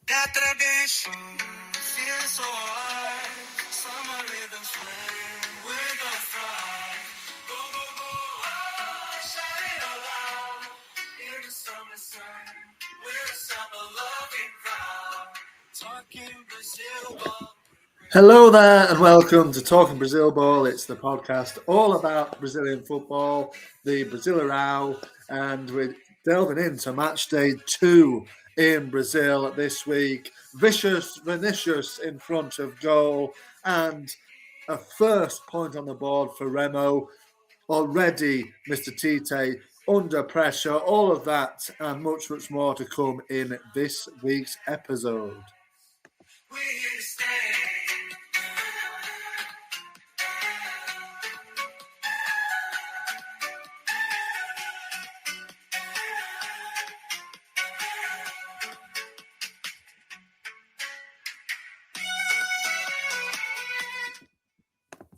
That tradition feels so alive. Summer rhythms play, we're gonna thrive. Go, go, go, oh, shout it out loud. Hear the summer sun, we're a summer loving crowd. Talking Brazil ball. Hello there and welcome to Talking Brazil Ball. It's the podcast all about Brazilian football, the Brasileirão, and we're delving into match day 2 in Brazil this week. Vinicius in front of goal and a first point on the board for Remo. Already Mr. Tite under pressure, all of that and much, much more to come in this week's episode. We're here to stay.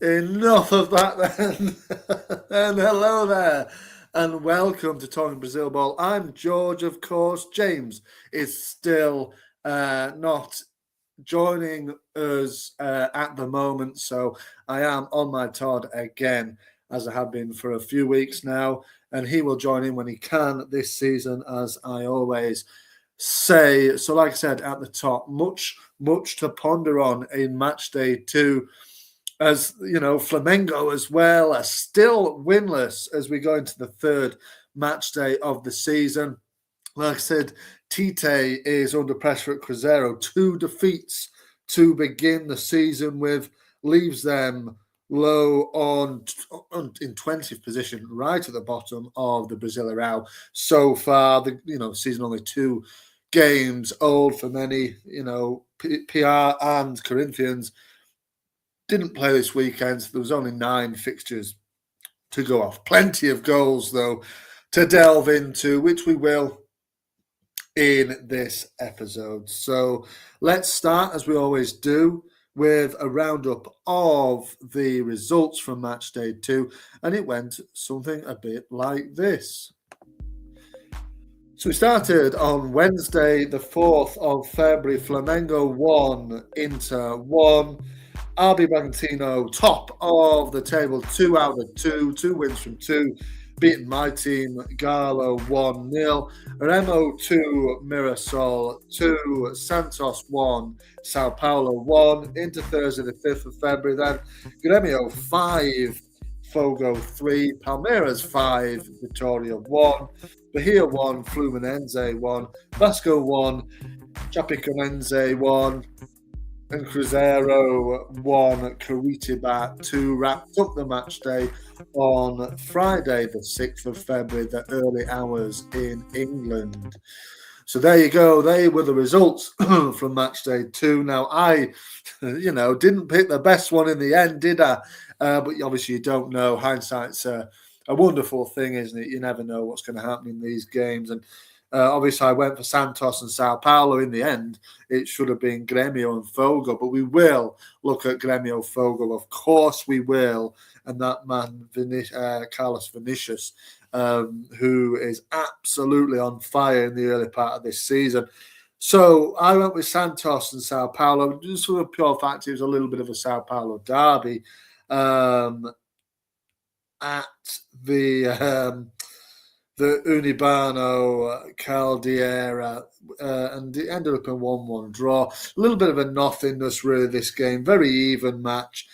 Enough of that then. And hello there. And welcome to Talking Brazil Ball. I'm George, of course. James is still not joining us at the moment. So I am on my Todd again, as I have been for a few weeks now. And he will join in when he can this season, as I always say. So like I said at the top, much to ponder on in match day 2. As you know, Flamengo as well are still winless as we go into the third match day of the season. Like I said, Tite is under pressure at Cruzeiro. 2 defeats to begin the season with, leaves them low in 20th position, right at the bottom of the Brasileirão. So far, the season only 2 games old for many. PR and Corinthians didn't play this weekend, so there was only 9 fixtures to go off. Plenty of goals, though, to delve into, which we will in this episode. So let's start, as we always do, with a roundup of the results from match day 2, and it went something a bit like this. So we started on Wednesday, the 4th of February. Flamengo 1, Inter 1. RB Bragantino, top of the table, 2 out of 2 wins from 2, beating my team, Galo 1-0. Remo 2, Mirassol 2, Santos 1, Sao Paulo 1. Into Thursday, the 5th of February, then Grêmio 5, Fogo 3, Palmeiras 5, Vitória 1, Bahia 1, Fluminense 1, Vasco 1, Chapecoense 1, and Cruzeiro 1, Curitiba 2. Wrapped up the match day on Friday, the 6th of February, the early hours in England. So there you go. They were the results from match day 2. Now, I, didn't pick the best one in the end, did I? But obviously you don't know. Hindsight's a wonderful thing, isn't it? You never know what's going to happen in these games. And obviously, I went for Santos and Sao Paulo. In the end, it should have been Grêmio and Fogo, but we will look at Grêmio Fogo. Of course we will. And that man, Carlos Vinicius, who is absolutely on fire in the early part of this season. So I went with Santos and Sao Paulo, just for the pure fact it was a little bit of a Sao Paulo derby at the Unibano Caldeira, and it ended up in 1-1 draw. A little bit of a nothingness, really, this game. Very even match.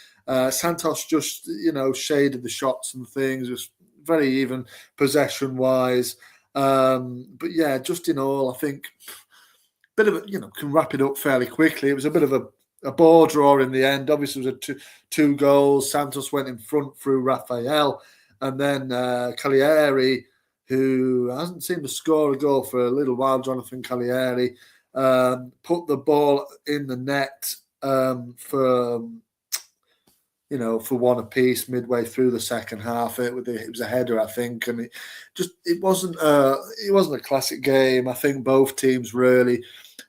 Santos just, shaded the shots and things. It was very even possession-wise. But yeah, just in all, I think bit of can wrap it up fairly quickly. It was a bit of a ball draw in the end. Obviously, it was two goals. Santos went in front through Rafael, and then Cagliari, who hasn't seemed to score a goal for a little while, Jonathan Cagliari, put the ball in the net for one apiece midway through the second half. It was a header, I think, and it wasn't a classic game. I think both teams really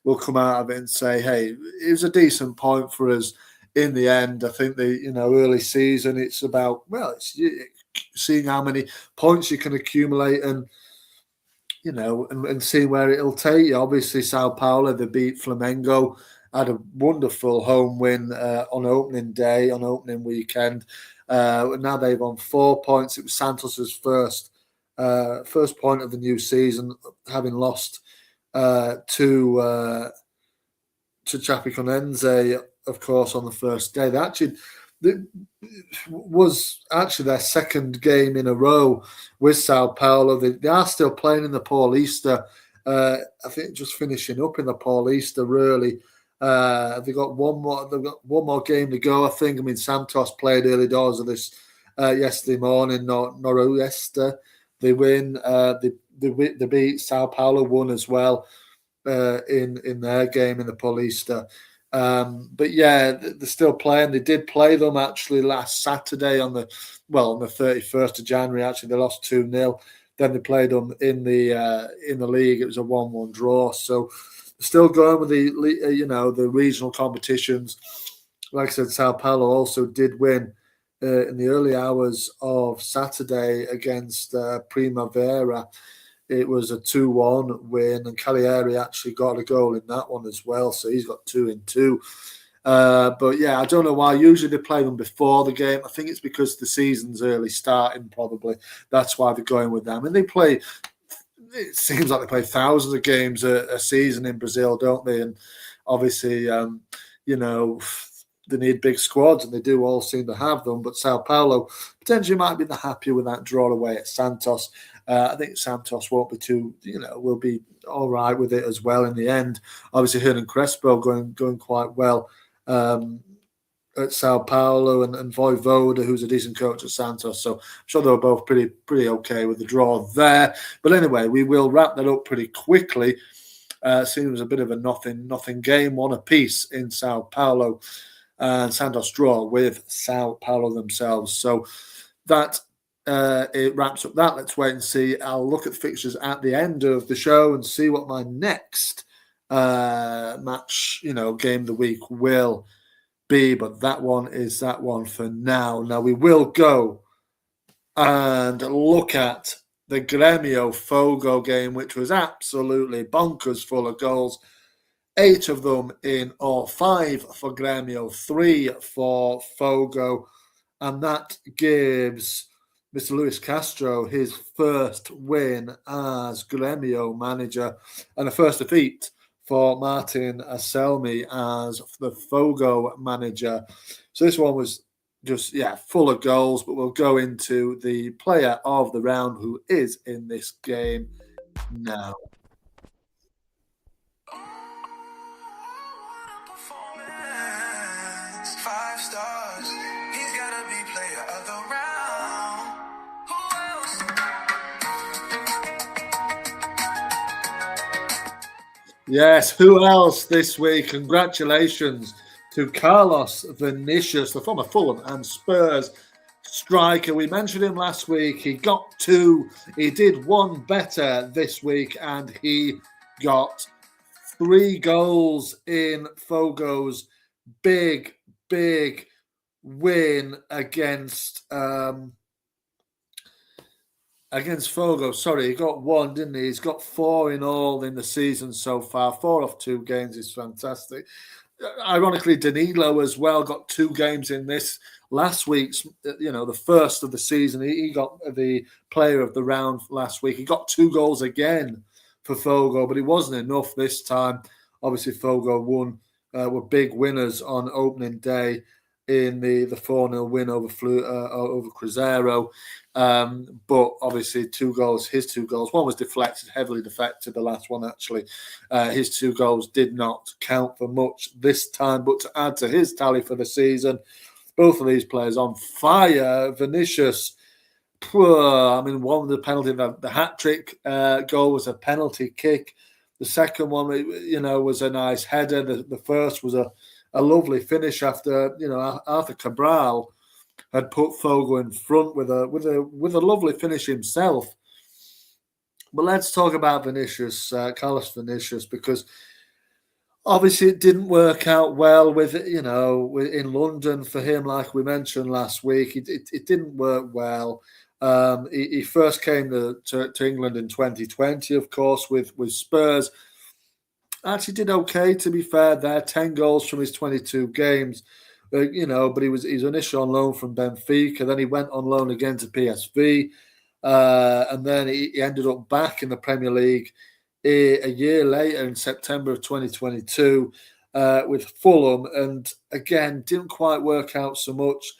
will come out of it and say, hey, it was a decent point for us in the end. I think the early season, it's about, it's seeing how many points you can accumulate, and and seeing where it'll take you. Obviously, Sao Paulo, they beat Flamengo, had a wonderful home win on opening day, on opening weekend. Now they've on 4 points. It was Santos's first point of the new season, having lost to Chapecoense, of course, on the first day. It was actually their second game in a row with Sao Paulo. They are still playing in the Paulista. I think just finishing up in the Paulista, really. They've got one more game to go, I think. I mean, Santos played early doors of this yesterday morning. Noroeste, they win. They beat Sao Paulo, won as well in their game in the Paulista. But yeah, they're still playing. They did play them actually last Saturday on the 31st of January. Actually, they lost 2-0. Then they played them in the league. It was a 1-1 draw. So still going with the regional competitions. Like I said, Sao Paulo also did win in the early hours of Saturday against Primavera. It was a 2-1 win, and Cagliari actually got a goal in that one as well. So he's got 2 in 2. But yeah, I don't know why. Usually they play them before the game. I think it's because the season's early starting, probably. That's why they're going with them. And it seems like they play thousands of games a season in Brazil, don't they? And obviously, they need big squads, and they do all seem to have them. But Sao Paulo potentially might be the happier with that draw away at Santos. I think Santos won't be will be all right with it as well in the end. Obviously, Hernan Crespo going quite well at Sao Paulo, and Voivoda, who's a decent coach at Santos. So I'm sure they were both pretty okay with the draw there. But anyway, we will wrap that up pretty quickly. Seems a bit of a nothing game, one apiece in Sao Paulo, and Santos draw with Sao Paulo themselves. So that it wraps up that. Let's wait and see. I'll look at the fixtures at the end of the show and see what my next match, game of the week will be. But that one is that one for now. Now we will go and look at the Grêmio Fogo game, which was absolutely bonkers full of goals. 8 of them in all, 5 for Grêmio, 3 for Fogo. And that gives Mr. Luis Castro his first win as Grêmio manager and a first defeat for Martin Anselmi as the Fogo manager. So this one was just, full of goals, but we'll go into the player of the round who is in this game now. Five stars, he's gotta be player of the round. Yes, who else this week? Congratulations to Carlos Vinicuis, the former Fulham and Spurs striker. We mentioned him last week. He got 2. He did 1 better this week, and he got 3 goals in Fogo's big win against Fogo. Sorry, he got 1, didn't he? He's got 4 in all in the season so far. 4 off 2 games is fantastic. Ironically, Danilo as well got 2 games in this last week's, the first of the season. He got the player of the round last week. He got 2 goals again for Fogo, but it wasn't enough this time. Obviously, Fogo were big winners on opening day in the 4-0 win over Cruzeiro. But obviously, his 2 goals. One was deflected, heavily deflected, the last one actually. His 2 goals did not count for much this time, but to add to his tally for the season, both of these players on fire. Vinicuis, one of the penalty, the hat-trick goal was a penalty kick. The second one, was a nice header. The first was a lovely finish after, Arthur Cabral had put Fogo in front with a lovely finish himself. But let's talk about Vinicuis, Carlos Vinicuis, because obviously it didn't work out well in London for him, like we mentioned last week. It didn't work well. He first came to England in 2020, of course, with Spurs. Actually did okay, to be fair there. 10 goals from his 22 games. But he's initially on loan from Benfica. Then he went on loan again to PSV. And then he ended up back in the Premier League a year later in September of 2022 with Fulham. And again, didn't quite work out so much.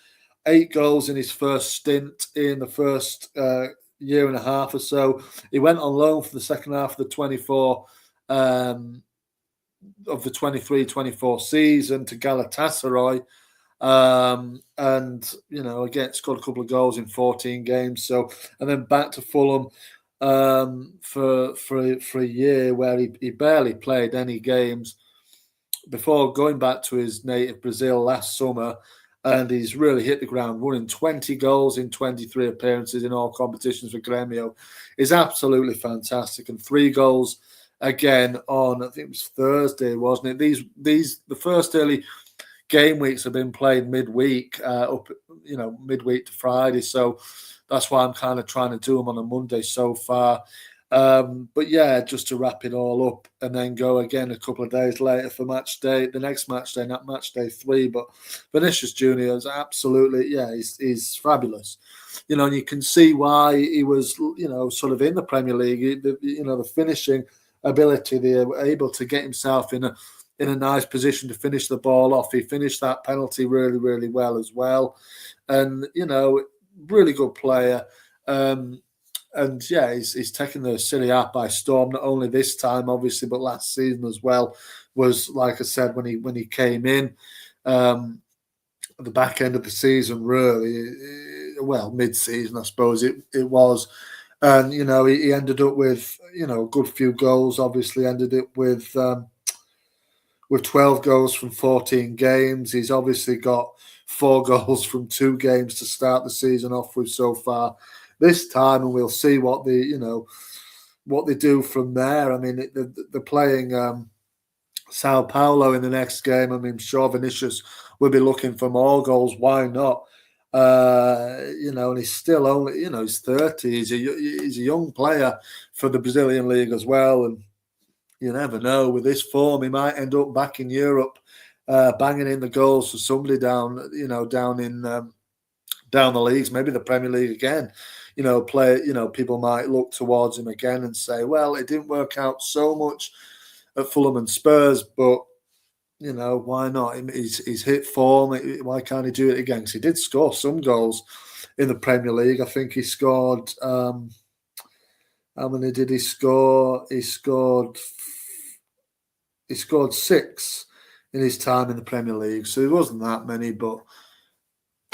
8 goals in his first stint in the first year and a half or so. He went on loan for the second half of the 24 of the 23-24 season to Galatasaray. And again, scored a couple of goals in 14 games. So, and then back to Fulham for a year where he barely played any games before going back to his native Brazil last summer. And he's really hit the ground running. 20 goals in 23 appearances in all competitions for Grêmio is absolutely fantastic. And 3 goals again on, I think it was Thursday, wasn't it? The first early game weeks have been played midweek, midweek to Friday. So that's why I'm kind of trying to do them on a Monday so far. But yeah, just to wrap it all up and then go again a couple of days later for match day, the next match day, not match day 3. But Vinicius Junior is absolutely, he's fabulous. And you can see why he was, sort of in the Premier League. The finishing ability, they were able to get himself in a nice position to finish the ball off. He finished that penalty really, really well as well. And, really good player. And yeah, he's taken the Serie A by storm, not only this time, obviously, but last season as well. Was, like I said, when he came in at the back end of the season, really, well, mid-season, I suppose it was. And, he ended up with, a good few goals, obviously, ended it with 12 goals from 14 games. He's obviously got 4 goals from 2 games to start the season off with so far this time, and we'll see what they do from there. I mean, they're playing Sao Paulo in the next game. I mean, sure, Vinicius will be looking for more goals. Why not? And he's still only, he's 30. He's a young player for the Brazilian league as well, and you never know. With this form, he might end up back in Europe, banging in the goals for somebody down the leagues, maybe the Premier League again. People might look towards him again and say, well, it didn't work out so much at Fulham and Spurs, but why not? He's hit form. Why can't he do it again? Because he did score some goals in the Premier League. I think he scored. How many did he score? He scored 6 in his time in the Premier League, so it wasn't that many, but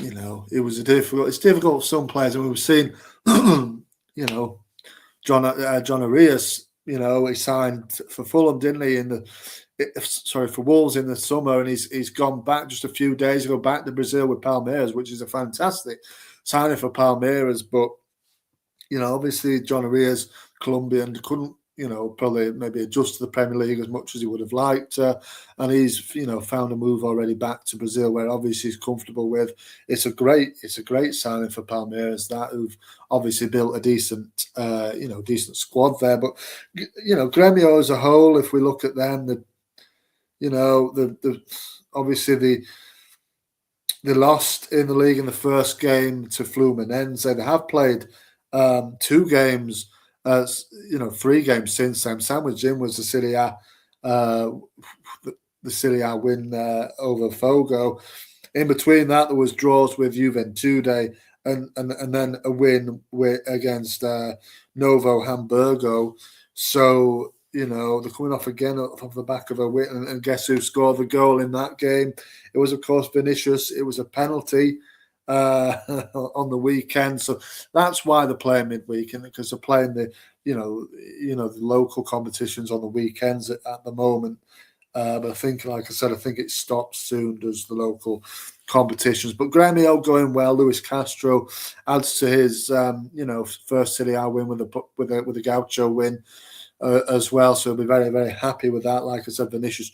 it was it's difficult for some players, and we've seen, John Arias, he signed for Fulham, didn't he? For Wolves in the summer, and he's gone back just a few days ago back to Brazil with Palmeiras, which is a fantastic signing for Palmeiras. But obviously John Arias, Colombian, couldn't probably maybe adjust to the Premier League as much as he would have liked, and he's found a move already back to Brazil, where obviously he's comfortable with. It's a great signing for Palmeiras, that who've obviously built a decent squad there. But Grêmio as a whole, if we look at them, obviously they lost in the league in the first game to Fluminense. They have played 2 games. 3 games since then. Sandwiched in was the Serie A win over Fogo. In between that, there was draws with Juventude and then a win against Novo Hamburgo. So they're coming off again off the back of a win, and guess who scored the goal in that game? It was, of course, Vinicius. It was a penalty on the weekend, so that's why they're playing midweek, and because they're playing the the local competitions on the weekends at the moment. But I think, like I said, I think it stops soon, does the local competitions. But Grêmio going well. Luis Castro adds to his first Serie A win with a Gaucho win as well. So he'll be very, very happy with that. Like I said, Vinicius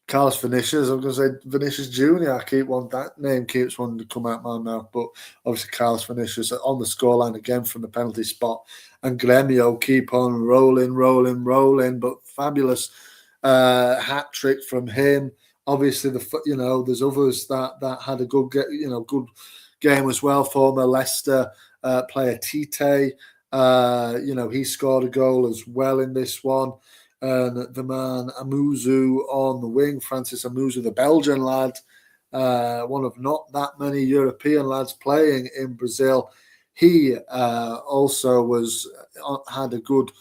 Carlos Vinicius. I'm going to say Vinicius Junior. That name keeps wanting to come out my mouth, but obviously Carlos Vinicius on the scoreline again from the penalty spot, and Gremio keep on rolling. But fabulous hat trick from him. Obviously, there's others that had a good game as well. Former Leicester player Tite, he scored a goal as well in this one. And the man Amuzu on the wing, Francis Amuzu, the Belgian lad, one of not that many European lads playing in Brazil. He also had a good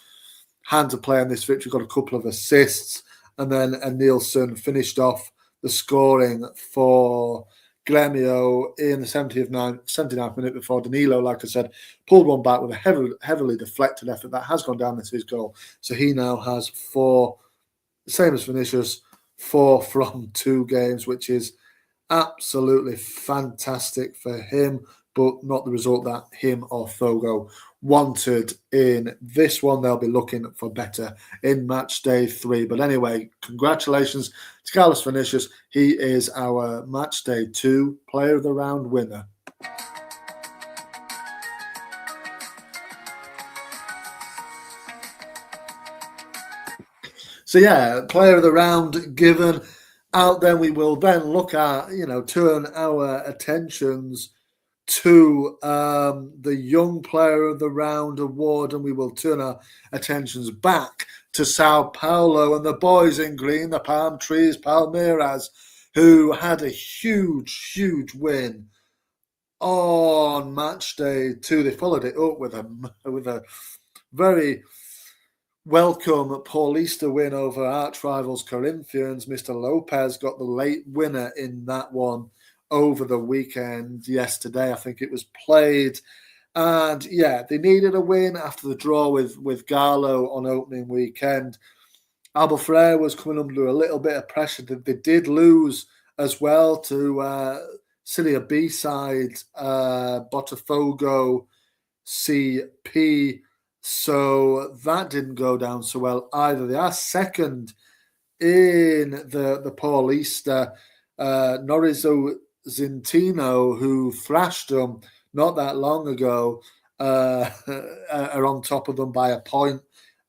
hand to play in this victory, got a couple of assists, and then Nielsen finished off the scoring for Gremio in the 79th minute before Danilo, like I said, pulled one back with a heavily deflected effort that has gone down into his goal. So he now has 4, same as Vinicius, 4 from 2 games, which is absolutely fantastic for him, but not the result that him or Fogo wanted in this one. They'll be looking for better in match day 3. But anyway, congratulations to Carlos Vinicius. He is our match day 2 player of the round winner. So yeah, player of the round given out, then we will then look at, turn our attentions to the Young Player of the Round award, and we will turn our attentions back to Sao Paulo and the boys in green, the Palm Trees, Palmeiras, who had a huge win on match day 2. They followed it up with a very welcome Paulista win over arch rivals Corinthians. Mr. Lopez got the late winner in that one over the weekend yesterday. I think it was played. And yeah, they needed a win after the draw with Garlo on opening weekend. Albufeira was coming under a little bit of pressure. They did lose as well to Serie B side Botafogo CP. So that didn't go down so well either. They are second in the Paulista. Norizo Zintino, who thrashed them not that long ago, are on top of them by a point,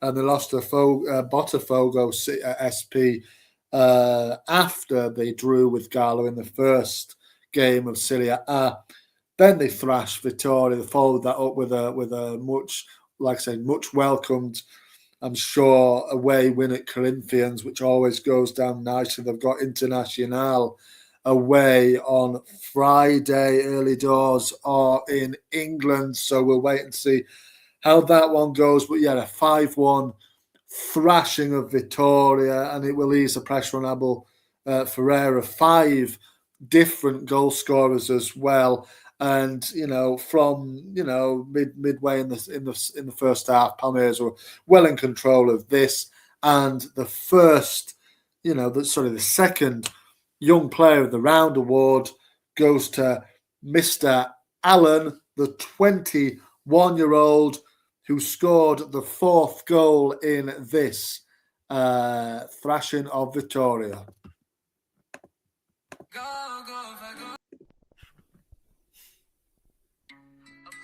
and they lost to Botafogo SP after they drew with Galo in the first game of Serie A. Then they thrashed Vittoria. They followed that up with a much, like I say, much welcomed, I'm sure, away win at Corinthians, which always goes down nicely. They've got Internacional away on Friday, early doors, or in England. So we'll wait and see how that one goes. But yeah, a 5-1 thrashing of Vittoria, and it will ease the pressure on Abel Ferreira. 5 different goal scorers as well. And from midway in the first half, Palmeiras were well in control of this. And the second Young Player of the Round award goes to Mr. Allen, the 21-year-old who scored the 4th goal in this thrashing of Vittoria.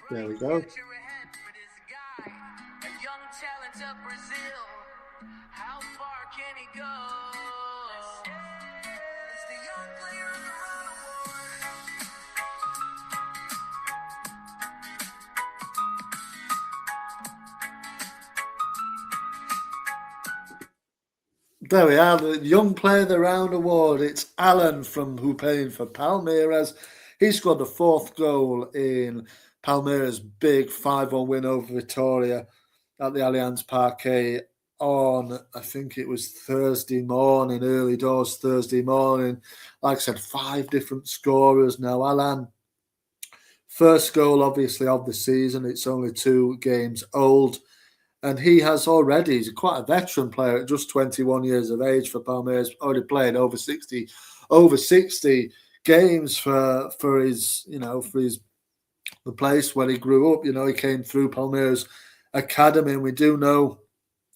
There we go. How far can he go? It's the Young Player of the Round award. There we are, the Young Player of the Round award. It's Alan who played for Palmeiras. He scored the 4th goal in Palmeiras' big 5-1 win over Vittoria at the Allianz Parque on, I think it was Thursday morning, early doors Thursday morning. Like I said, 5 different scorers now. Alan, first goal, obviously, of the season. It's only 2 games old. And he's quite a veteran player at just 21 years of age for Palmeiras. Already played over 60 games for the place where he grew up. He came through Palmeiras Academy, and we do know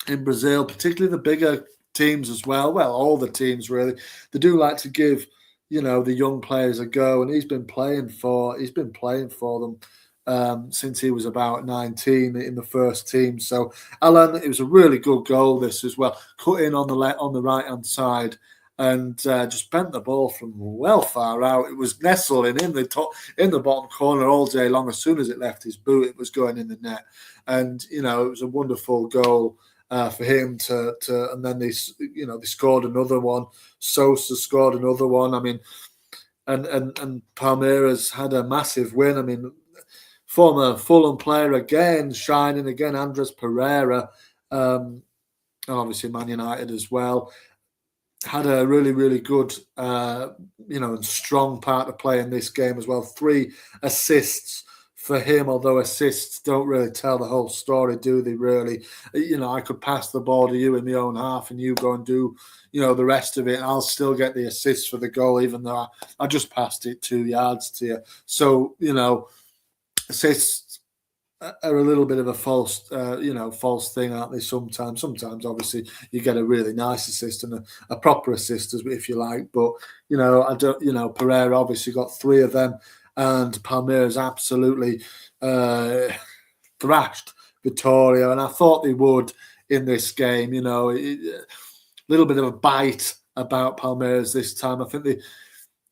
in Brazil, particularly the bigger teams as well. Well, all the teams really. They do like to give, the young players a go, and he's been playing for them since he was about 19 in the first team. So Alan, it was a really good goal. This as well, cut in on the right hand side, and just bent the ball from well far out. It was nestling in the bottom corner all day long. As soon as it left his boot, it was going in the net, and it was a wonderful goal. For him to and then they scored another one. Sosa scored another one. I mean, and Palmeiras had a massive win. I mean, former Fulham player again shining again, Andres Pereira, and obviously Man United as well. Had a really, really good, and strong part to play in this game as well. 3 assists for him, although assists don't really tell the whole story, do they really? I could pass the ball to you in my own half and you go and do, the rest of it, and I'll still get the assist for the goal, even though I just passed it 2 yards to you. So, assists are a little bit of a false thing, aren't they? Sometimes, obviously, you get a really nice assist and a proper assist, if you like. But I don't. Pereira obviously got 3 of them, and Palmeiras absolutely thrashed Vitória, and I thought they would in this game. A little bit of a bite about Palmeiras this time. I think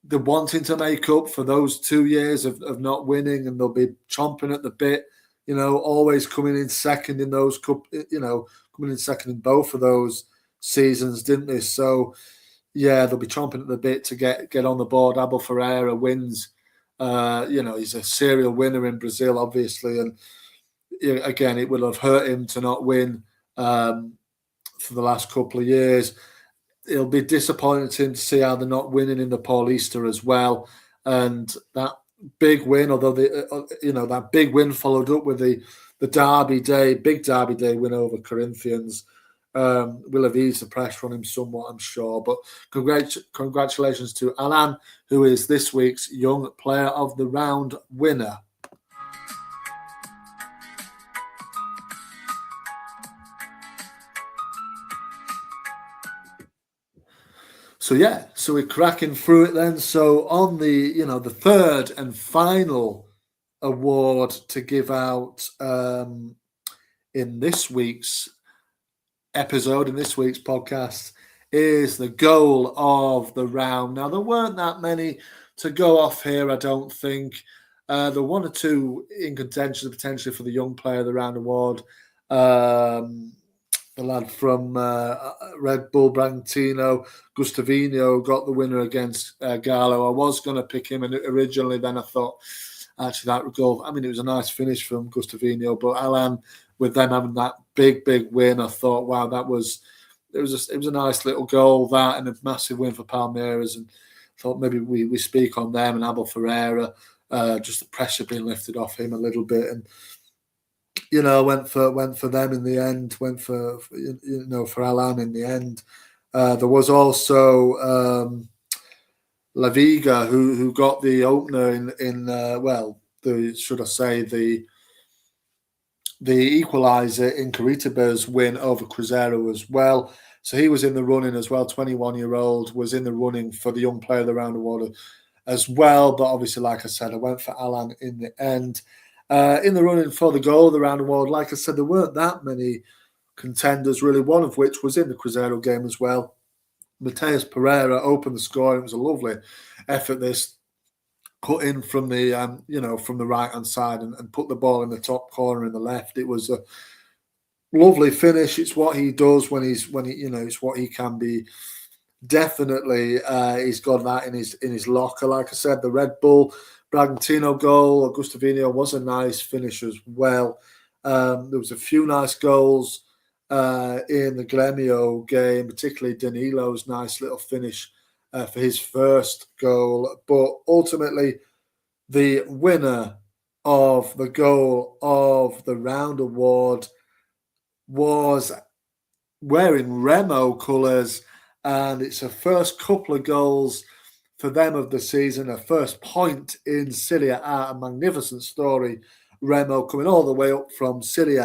they're wanting to make up for those 2 years of not winning, and they'll be chomping at the bit. Always coming in second in those coming in second in both of those seasons, didn't they? So, yeah, they'll be chomping at the bit to get on the board. Abel Ferreira wins. He's a serial winner in Brazil, obviously, and again, it would have hurt him to not win for the last couple of years. It'll be disappointing to him to see how they're not winning in the Paulista as well, and that big win, although that big win followed up with the big Derby Day win over Corinthians, will have eased the pressure on him somewhat, I'm sure. But congratulations to Alan, who is this week's Young Player of the Round winner. So we're cracking through it then. So on the third and final award to give out in this week's episode, in this week's podcast, is the goal of the round. Now, there weren't that many to go off here, I don't think. There were 1 or 2 in contention potentially for the Young Player of the Round award. The lad from Red Bull Bragantino, Gustavinho, got the winner against Gallo. I was going to pick him originally, then I thought, actually, that would go. I mean, it was a nice finish from Gustavinho, but Alan, with them having that big win, I thought, wow, it was a nice little goal, that, and a massive win for Palmeiras, and thought maybe we speak on them and Abel Ferreira, just the pressure being lifted off him a little bit, and went for them in the end. Went for Alan in the end. There was also La Viga who got the opener in the equaliser in Curitiba's win over Cruzeiro as well. So he was in the running as well. 21-year-old was in the running for the Young Player of the Round award as well. But obviously, like I said, I went for Alan in the end. In the running for the goal of the round award, like I said, there weren't that many contenders really, one of which was in the Cruzeiro game as well. Mateus Pereira opened the score. It was a lovely effort, this, cut in from the from the right hand side and put the ball in the top corner in the left. It was a lovely finish. It's what he does when it's what he can be. Definitely, he's got that in his locker. Like I said, the Red Bull Bragantino goal, Gustavinho, was a nice finish as well. There was a few nice goals in the Grêmio game, particularly Danilo's nice little finish for his first goal. But ultimately, the winner of the goal of the round award was wearing Remo colours, and it's a first couple of goals for them of the season, a first point in Serie A, a magnificent story. Remo coming all the way up from Serie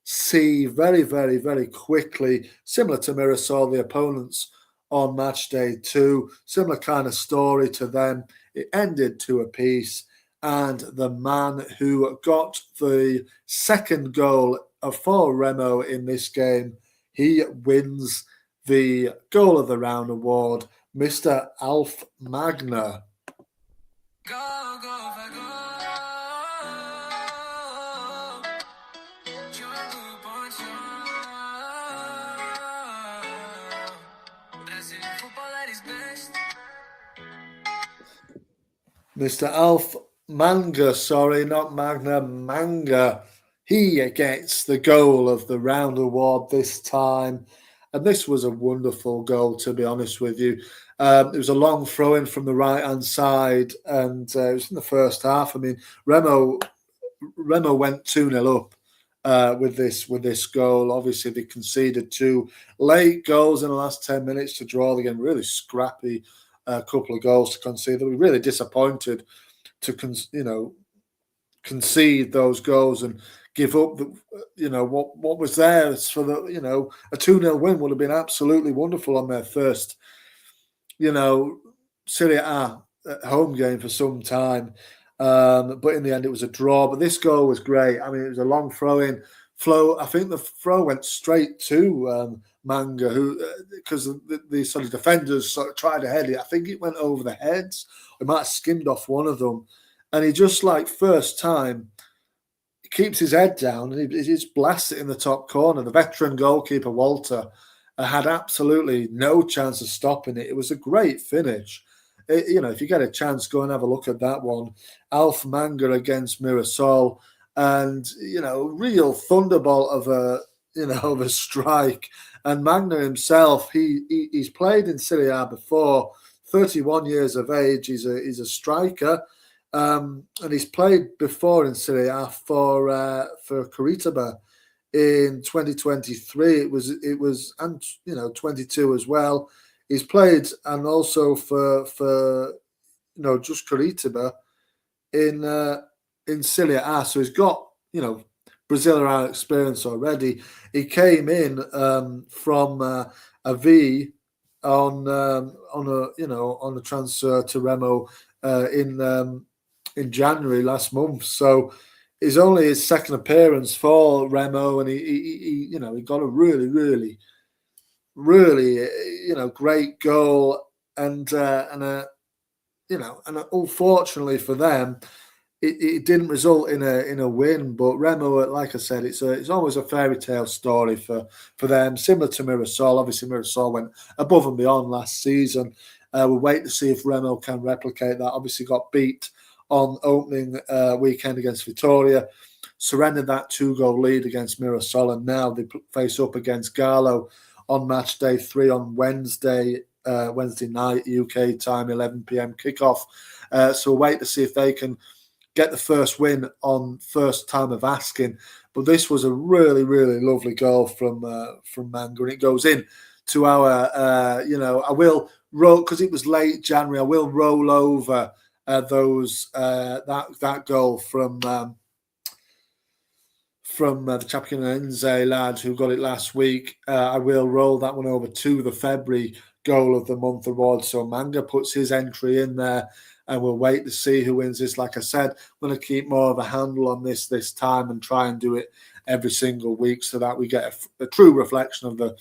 see very, very, very quickly, similar to Mirasol, the opponents on match day 2, similar kind of story to them. It ended 2 apiece, and the man who got the second goal for Remo in this game, he wins the Goal of the Round award, Mr. Alf Magner. Go, go, go. Mr. Alf Manga, sorry, not Magna, Manga. He gets the Goal of the Round award this time. And this was a wonderful goal, to be honest with you. It was a long throw-in from the right-hand side, and it was in the first half. I mean, Remo went 2-0 up with this goal. Obviously, they conceded 2 late goals in the last 10 minutes to draw the game. Really scrappy couple of goals to concede. They were really disappointed to concede those goals and give up what was theirs for the a 2-0 win would have been absolutely wonderful on their first Serie A home game for some time. But in the end, it was a draw. But this goal was great. I mean, it was a long throw-in. I think the throw went straight to Manga, who because the sort of defenders sort of tried to head it. I think it went over the heads. It might have skimmed off one of them, and he just first time he keeps his head down and he just blasts it in the top corner. The veteran goalkeeper Walter had absolutely no chance of stopping it. It was a great finish. If you get a chance, go and have a look at that one. Alf Manga against Mirasol, and real thunderbolt of a strike. And Manga himself, he's played in Serie A before. 31 years of age. He's a striker, and he's played before in Serie A for Curitiba in 2023. It was and 22 as well. He's played and also for just Curitiba in Serie A. So he's got Brazilian experience already. He came in from a V on a transfer to Remo in January last month. So it's only his second appearance for Remo, and he got a really, really, really great goal, and unfortunately for them, it didn't result in a win. But Remo, like I said, it's always a fairy tale story for them, similar to Mirasol. Obviously, Mirasol went above and beyond last season. We'll wait to see if Remo can replicate that. Obviously, got beat on opening weekend against Vitoria, surrendered that 2-goal lead against Mirasol, and now they face up against Gallo on match day 3 on Wednesday night UK time, 11 p.m. kickoff. So we'll wait to see if they can get the first win on first time of asking. But this was a really, really lovely goal from Manga, and it goes in to our I will roll, because it was late January, I will roll over that goal from the Chapecoense lad who got it last week. I will roll that one over to the February Goal of the Month award. So Manga puts his entry in there, and we'll wait to see who wins this. Like I said, I'm going to keep more of a handle on this time and try and do it every single week, so that we get a true reflection of the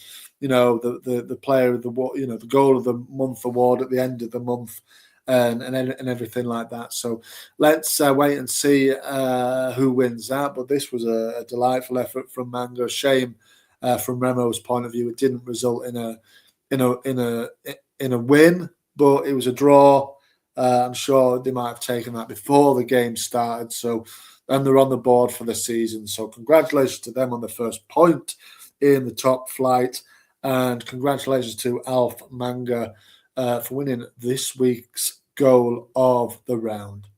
player of the Goal of the Month award at the end of the month. And everything like that. So let's wait and see who wins that. But this was a delightful effort from Manga. Shame from Remo's point of view, it didn't result in a win, but it was a draw. I'm sure they might have taken that before the game started. So, and they're on the board for the season. So congratulations to them on the first point in the top flight, and congratulations to Alf Manga for winning this week's Goal of the Round.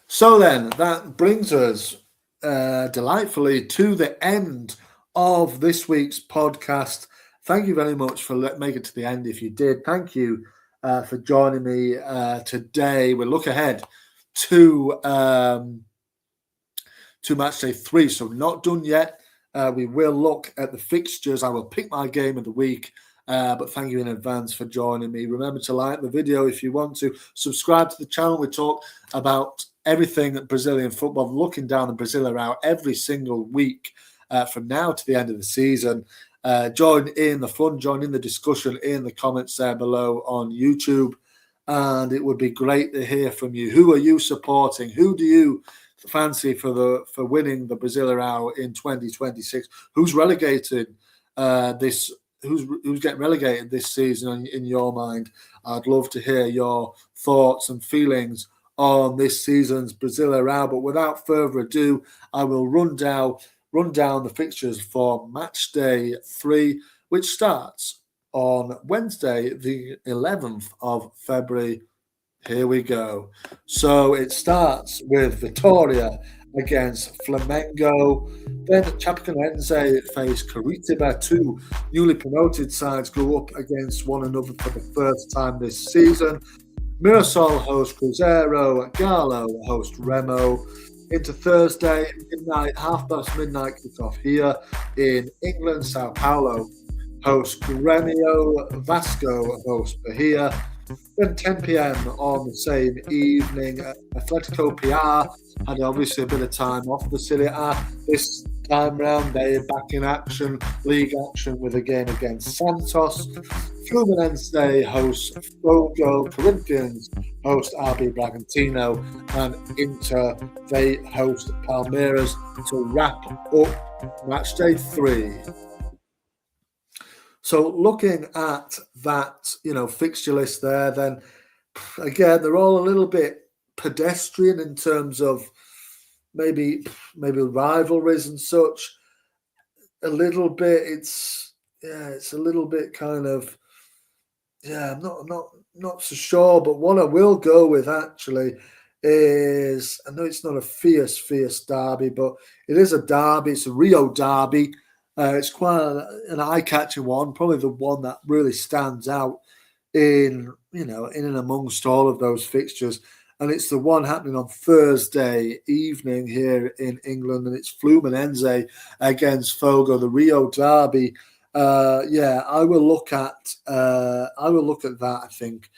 So then, that brings us delightfully to the end of this week's podcast. Thank you very much for making it to the end. If you did, thank you for joining me today. We'll look ahead to match day 3, so not done yet. We will look at the fixtures. I will pick my game of the week. But thank you in advance for joining me. Remember to like the video if you want to. Subscribe to the channel. We talk about everything Brazilian football, looking down the Brasileirão every single week from now to the end of the season. Join in the fun, join in the discussion in the comments there below on YouTube. And it would be great to hear from you. Who are you supporting? Who do you fancy for winning the Brasileirão in 2026? Who's relegated this? Who's getting relegated this season in your mind? I'd love to hear your thoughts and feelings on this season's Brasileirão. But without further ado, I will run down the fixtures for match day 3, which starts on Wednesday, the 11th of February. Here we go. So it starts with Vitória against Flamengo. Then Chapecoense face Curitiba. 2 newly promoted sides go up against one another for the first time this season. Mirassol host Cruzeiro. Galo host Remo. Into Thursday, midnight, midnight kickoff here in England. Sao Paulo host Grêmio. Vasco host Bahia. Then 10 p.m. on the same evening, Atletico PR had obviously a bit of time off the Serie A. This time round, they're back in action, league action with a game against Santos. Fluminense host Fogo, Corinthians host RB Bragantino, and Inter, they host Palmeiras to wrap up match day 3. So looking at that, fixture list there, then again, they're all a little bit pedestrian in terms of maybe rivalries and such. A little bit, it's a little bit kind of, I'm not so sure. But what I will go with actually is, I know it's not a fierce derby, but it is a derby. It's a Rio derby. It's quite an eye-catching one, probably the one that really stands out in and amongst all of those fixtures. And it's the one happening on Thursday evening here in England, and it's Fluminense against Fogo, the Rio derby. I will look at that. I think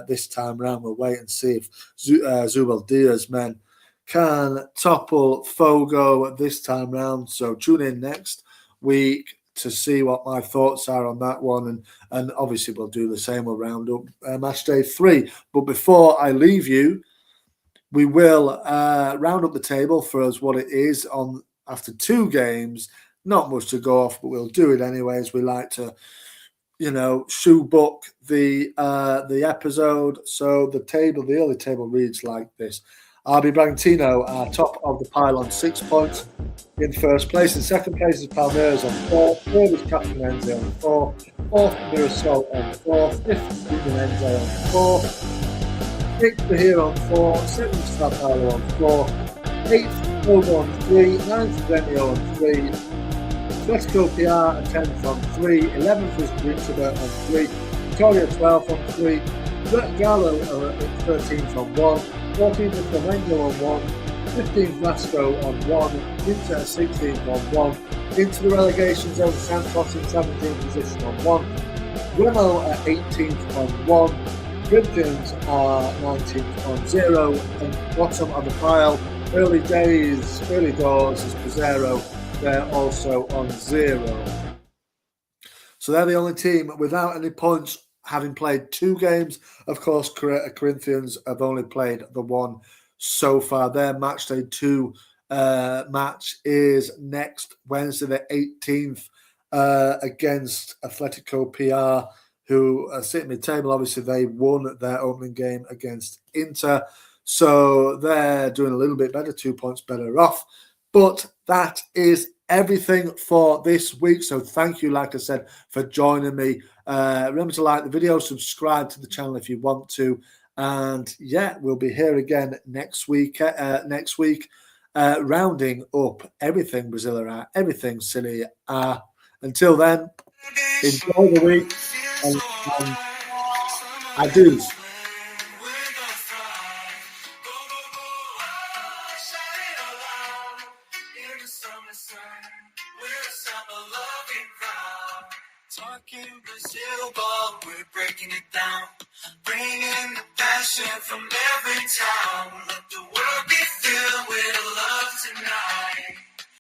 this time round we'll wait and see if Zubeldia's men can topple Fogo this time round. So tune in next week to see what my thoughts are on that one, and obviously we'll do the same. We'll round up match day 3. But before I leave you, we will round up the table for us what it is on after 2 games. Not much to go off, but we'll do it anyways. We like to, shoe book the episode. So the early table reads like this. RB Bragantino are top of the pile on 6 points in first place. In second place is Palmeiras on 4. Third is Chapecoense on 4. Fourth, Mirassol on 4. Fifth, Fluminense on 4. Sixth, Bahia on 4. Seventh, Sao Paulo on 4. Eighth, Fogo on 3. Ninth, Grêmio on 3. Atletico PR 10th on 3. 11th is Curitiba on 3. Vitória 12th on 3. Galo 13th on 1. 14th is Flamengo on 1. 15th Vasco on 1. Inter 16th on 1. Into the relegation zone, Santos in 17th position on 1. Remo at 18th on 1. Corinthians are 19th on 0. And bottom of the pile, early doors is Cruzeiro. They're also on 0. So they're the only team without any points, having played 2 games. Of course, Corinthians have only played the 1 so far. Their match day 2 match is next Wednesday, the 18th, against Atletico PR, who are sitting mid-table. Obviously, they won their opening game against Inter. So they're doing a little bit better, 2 points better off. But that is everything for this week. So thank you, like I said, for joining me. Remember to like the video, subscribe to the channel if you want to. And we'll be here again next week. Rounding up everything Brasileirão, everything Serie A. Until then, Enjoy the week. So And summer in the adieu. swing, we're gonna thrive. Go, go, go, oh, shout it out loud. In the summer sun, we're a summer loving crowd. Talking Brazil ball, we're breaking it down. Bringing the passion from every town.